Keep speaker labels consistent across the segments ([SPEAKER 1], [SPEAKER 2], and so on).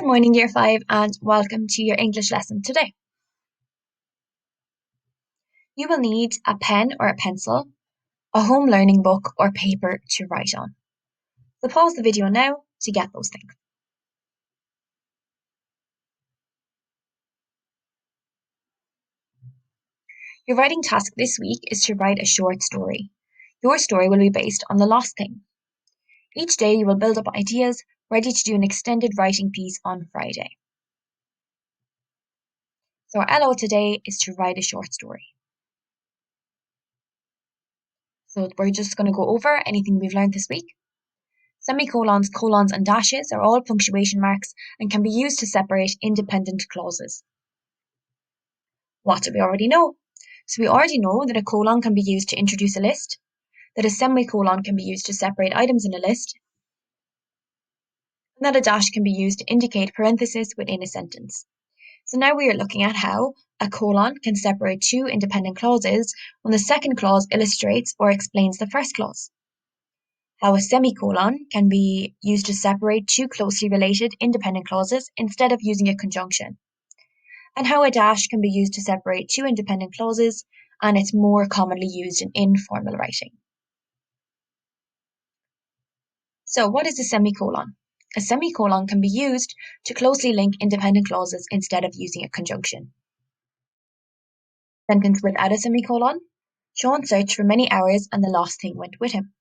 [SPEAKER 1] Good morning, Year 5, and welcome to your English lesson today. You will need a pen or a pencil, a home learning book or paper to write on. So pause the video now to get those things. Your writing task this week is to write a short story. Your story will be based on the lost thing. Each day you will build up ideas, ready to do an extended writing piece on Friday. So our LO today is to write a short story. So we're just going to go over anything we've learned this week. Semicolons, colons, and dashes are all punctuation marks and can be used to separate independent clauses. What do we already know? So we already know that a colon can be used to introduce a list, that a semicolon can be used to separate items in a list, and that a dash can be used to indicate parentheses within a sentence. So now we are looking at how a colon can separate two independent clauses when the second clause illustrates or explains the first clause. How a semicolon can be used to separate two closely related independent clauses instead of using a conjunction. And how a dash can be used to separate two independent clauses, and it's more commonly used in informal writing. So what is a semicolon? A semicolon can be used to closely link independent clauses instead of using a conjunction. Sentence without a semicolon: Sean searched for many hours and the lost thing went with him.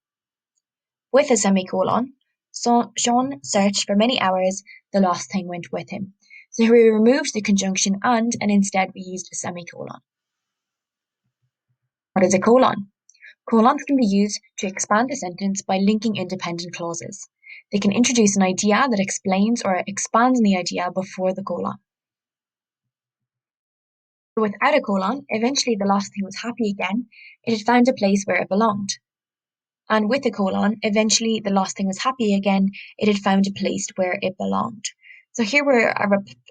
[SPEAKER 1] With a semicolon: Sean searched for many hours, the lost thing went with him. So here we removed the conjunction and instead we used a semicolon. What is a colon? Colons can be used to expand a sentence by linking independent clauses. They can introduce an idea that explains or expands the idea before the colon. So without a colon, eventually the lost thing was happy again. It had found a place where it belonged. And with a colon, eventually the lost thing was happy again. It had found a place where it belonged. So here we're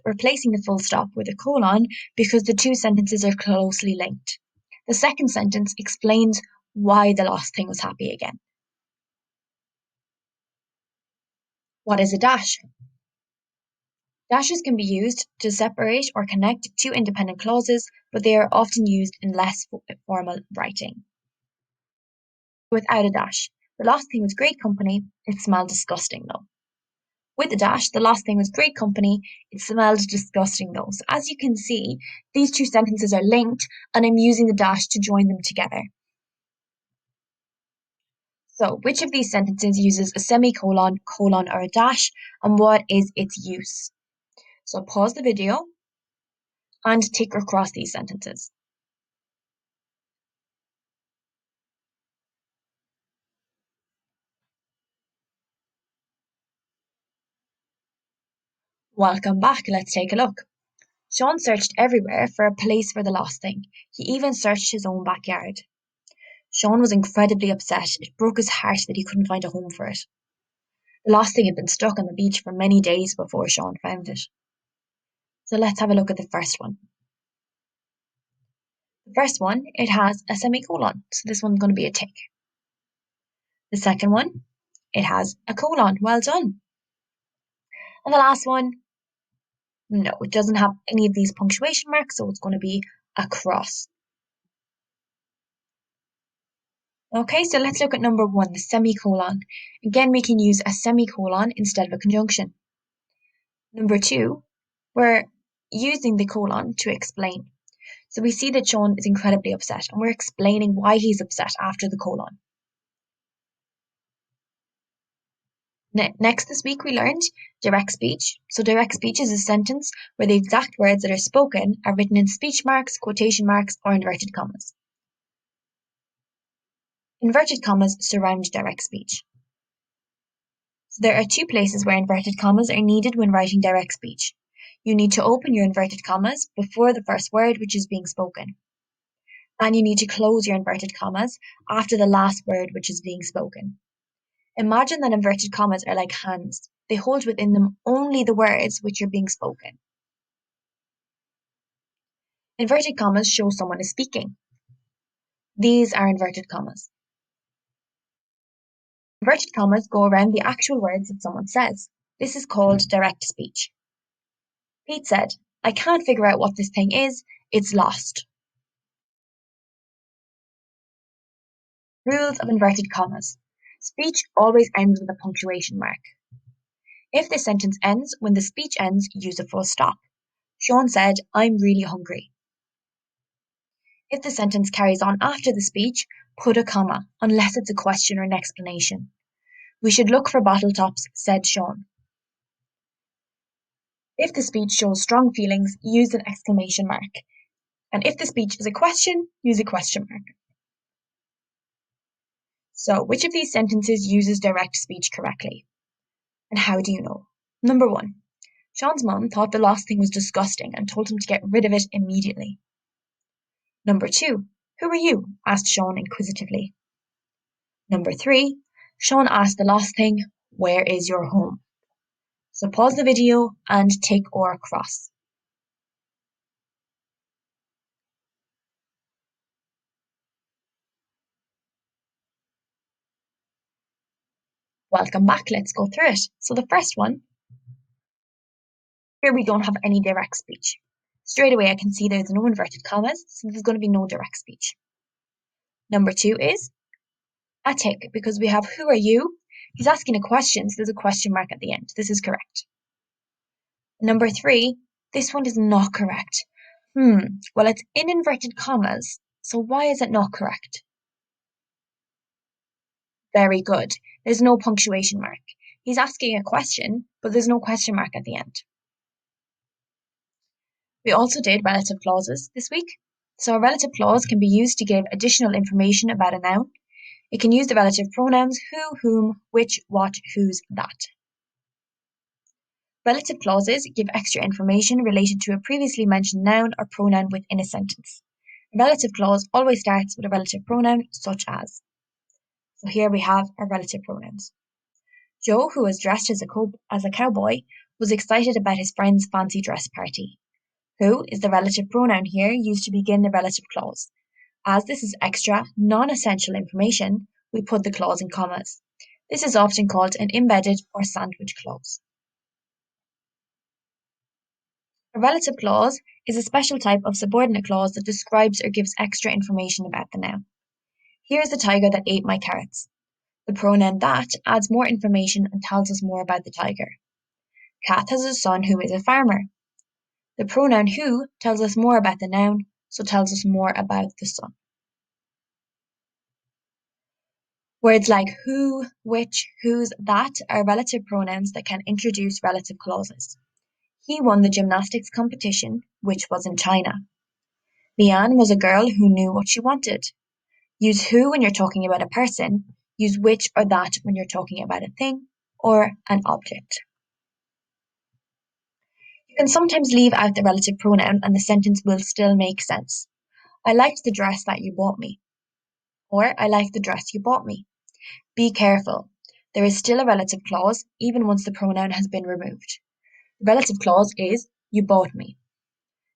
[SPEAKER 1] replacing the full stop with a colon because the two sentences are closely linked. The second sentence explains why the lost thing was happy again. What is a dash? Dashes can be used to separate or connect two independent clauses, but they are often used in less formal writing. Without a dash, the lost thing was great company, it smelled disgusting though. With a dash, the lost thing was great company, it smelled disgusting though. So as you can see, these two sentences are linked and I'm using the dash to join them together. So which of these sentences uses a semicolon, colon, or a dash, and what is its use? So pause the video and tick or cross these sentences. Welcome back, let's take a look. Sean searched everywhere for a place for the lost thing. He even searched his own backyard. Sean was incredibly upset. It broke his heart that he couldn't find a home for it. The lost thing had been stuck on the beach for many days before Sean found it. So let's have a look at the first one. The first one, it has a semicolon, so this one's going to be a tick. The second one, it has a colon, well done. And the last one, no, it doesn't have any of these punctuation marks, so it's going to be a cross. Okay, so let's look at number 1, the semicolon. Again, we can use a semicolon instead of a conjunction. Number 2, we're using the colon to explain. So we see that Sean is incredibly upset and we're explaining why he's upset after the colon. Next this week we learned direct speech. So direct speech is a sentence where the exact words that are spoken are written in speech marks, quotation marks, or inverted commas. Inverted commas surround direct speech. So there are two places where inverted commas are needed when writing direct speech. You need to open your inverted commas before the first word which is being spoken. And you need to close your inverted commas after the last word which is being spoken. Imagine that inverted commas are like hands. They hold within them only the words which are being spoken. Inverted commas show someone is speaking. These are inverted commas. Inverted commas go around the actual words that someone says. This is called direct speech. Pete said, I can't figure out what this thing is. It's lost. Rules of inverted commas. Speech always ends with a punctuation mark. If the sentence ends when the speech ends, use a full stop. Sean said, I'm really hungry. If the sentence carries on after the speech, put a comma, unless it's a question or an explanation. We should look for bottle tops, said Sean. If the speech shows strong feelings, use an exclamation mark. And if the speech is a question, use a question mark. So, which of these sentences uses direct speech correctly? And how do you know? Number 1. Sean's mum thought the lost thing was disgusting and told him to get rid of it immediately. Number 2. Who are you? Asked Sean inquisitively. Number 3. Sean asked the lost thing, where is your home? So pause the video and tick or cross. Welcome back, let's go through it. So the first one, here we don't have any direct speech. Straight away I can see there's no inverted commas, so there's going to be no direct speech. Number 2 is a tick, because we have who are you? He's asking a question, so there's a question mark at the end. This is correct. Number 3, this one is not correct. Well, it's in inverted commas, so why is it not correct? Very good. There's no punctuation mark. He's asking a question, but there's no question mark at the end. We also did relative clauses this week. So a relative clause can be used to give additional information about a noun. It can use the relative pronouns who, whom, which, what, whose, that. Relative clauses give extra information related to a previously mentioned noun or pronoun within a sentence. A relative clause always starts with a relative pronoun such as. So here we have our relative pronouns. Joe, who was dressed as a cowboy, was excited about his friend's fancy dress party. Who is the relative pronoun here used to begin the relative clause. As this is extra, non-essential information, we put the clause in commas. This is often called an embedded or sandwich clause. A relative clause is a special type of subordinate clause that describes or gives extra information about the noun. Here's the tiger that ate my carrots. The pronoun that adds more information and tells us more about the tiger. Kath has a son who is a farmer. The pronoun who tells us more about the noun, so tells us more about the son. Words like who, which, whose, that are relative pronouns that can introduce relative clauses. He won the gymnastics competition, which was in China. Leanne was a girl who knew what she wanted. Use who when you're talking about a person. Use which or that when you're talking about a thing or an object. You can sometimes leave out the relative pronoun and the sentence will still make sense. I liked the dress that you bought me. Or I like the dress you bought me. Be careful. There is still a relative clause even once the pronoun has been removed. The relative clause is you bought me.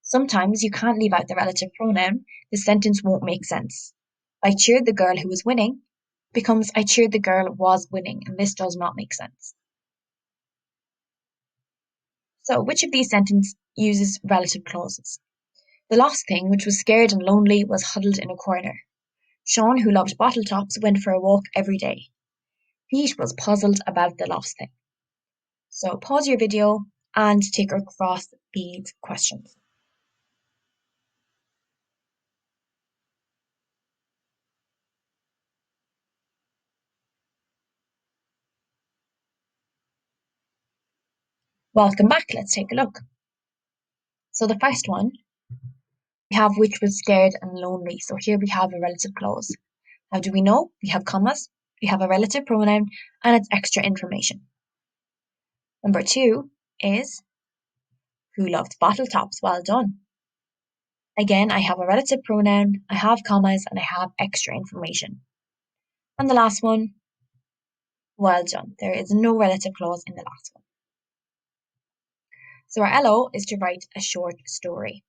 [SPEAKER 1] Sometimes you can't leave out the relative pronoun. The sentence won't make sense. I cheered the girl who was winning becomes I cheered the girl was winning, and this does not make sense. So which of these sentences uses relative clauses? The lost thing, which was scared and lonely, was huddled in a corner. Sean, who loved bottle tops, went for a walk every day. Pete was puzzled about the lost thing. So pause your video and tick or cross these questions. Welcome back, let's take a look. So the first one, we have which was scared and lonely. So here we have a relative clause. How do we know? We have commas, we have a relative pronoun, and it's extra information. Number 2 is who loved bottle tops? Well done. Again, I have a relative pronoun, I have commas, and I have extra information. And the last one, well done. There is no relative clause in the last one. So our LO is to write a short story.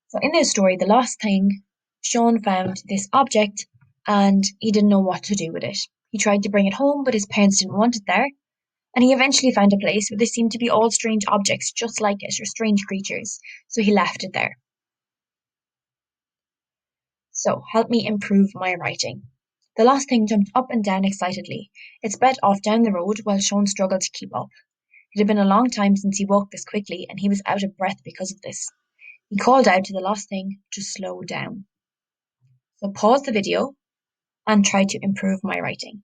[SPEAKER 1] So in this story, the lost thing, Sean found this object and he didn't know what to do with it. He tried to bring it home, but his parents didn't want it there. And he eventually found a place where there seemed to be all strange objects just like it, or strange creatures, so he left it there. So, help me improve my writing. The lost thing jumped up and down excitedly. It sped off down the road while Sean struggled to keep up. It had been a long time since he walked this quickly, and he was out of breath because of this. He called out to the lost thing to slow down. So pause the video and try to improve my writing.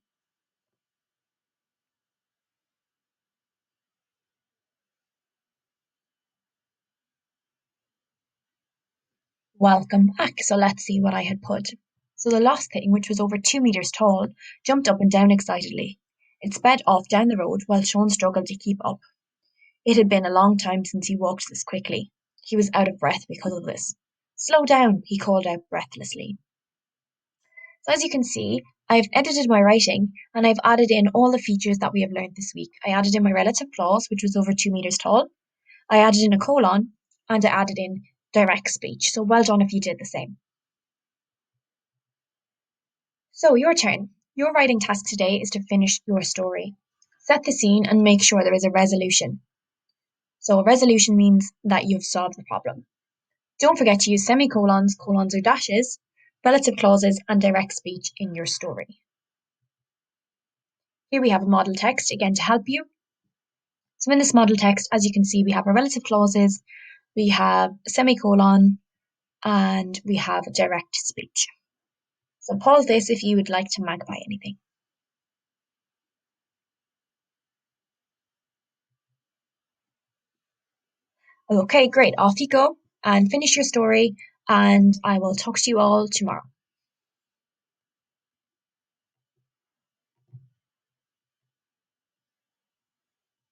[SPEAKER 1] Welcome back. So let's see what I had put. So the lost thing, which was over 2 meters tall, jumped up and down excitedly. It sped off down the road while Sean struggled to keep up. It had been a long time since he walked this quickly. He was out of breath because of this. Slow down, he called out breathlessly. So as you can see, I've edited my writing and I've added in all the features that we have learned this week. I added in my relative clause, which was over 2 meters tall. I added in a colon and I added in direct speech. So well done if you did the same. So your turn. Your writing task today is to finish your story. Set the scene and make sure there is a resolution. So a resolution means that you've solved the problem. Don't forget to use semicolons, colons or dashes, relative clauses and direct speech in your story. Here we have a model text again to help you. So in this model text, as you can see, we have our relative clauses, we have a semicolon, and we have direct speech. So pause this if you would like to magpie anything. Okay, great. Off you go and finish your story, and I will talk to you all tomorrow.